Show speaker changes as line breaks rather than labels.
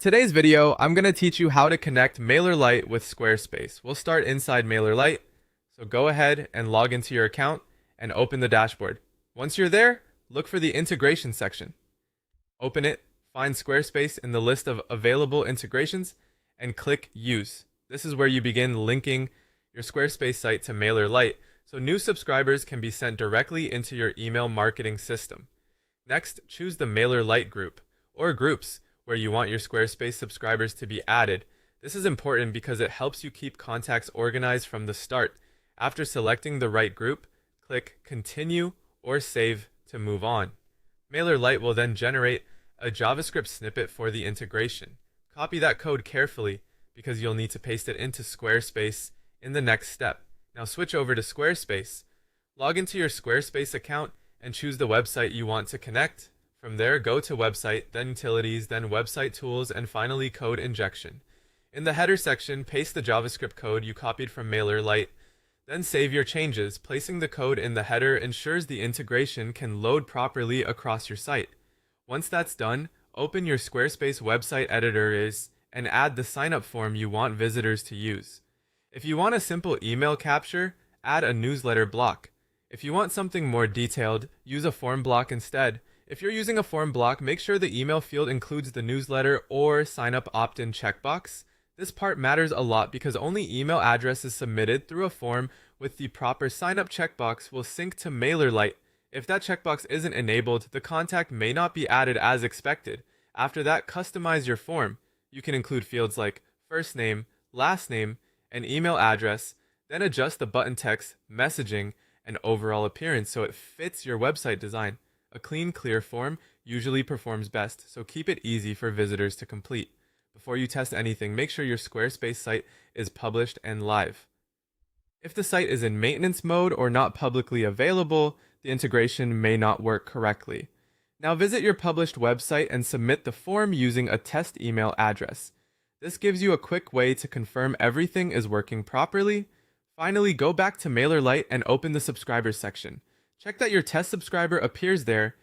In today's video, I'm going to teach you how to connect MailerLite with Squarespace. We'll start inside MailerLite, so go ahead and log into your account and open the dashboard. Once you're there, look for the integration section. Open it, find Squarespace in the list of available integrations, and click Use. This is where you begin linking your Squarespace site to MailerLite, so new subscribers can be sent directly into your email marketing system. Next, choose the MailerLite group, or groups, where you want your Squarespace subscribers to be added. This is important because it helps you keep contacts organized from the start. After selecting the right group, click Continue or Save to move on. MailerLite will then generate a JavaScript snippet for the integration. Copy that code carefully because you'll need to paste it into Squarespace in the next step. Now switch over to Squarespace. Log into your Squarespace account and choose the website you want to connect. From there, go to Website, then Utilities, then Website Tools, and finally Code Injection. In the header section, paste the JavaScript code you copied from MailerLite, then save your changes. Placing the code in the header ensures the integration can load properly across your site. Once that's done, open your Squarespace website editor and add the sign-up form you want visitors to use. If you want a simple email capture, add a newsletter block. If you want something more detailed, use a form block instead. If you're using a form block, make sure the email field includes the newsletter or sign-up opt-in checkbox. This part matters a lot because only email addresses submitted through a form with the proper sign-up checkbox will sync to MailerLite. If that checkbox isn't enabled, the contact may not be added as expected. After that, customize your form. You can include fields like first name, last name, and email address, then adjust the button text, messaging, and overall appearance so it fits your website design. A clean, clear form usually performs best, so keep it easy for visitors to complete. Before you test anything, make sure your Squarespace site is published and live. If the site is in maintenance mode or not publicly available, the integration may not work correctly. Now visit your published website and submit the form using a test email address. This gives you a quick way to confirm everything is working properly. Finally, go back to MailerLite and open the subscribers section. Check that your test subscriber appears there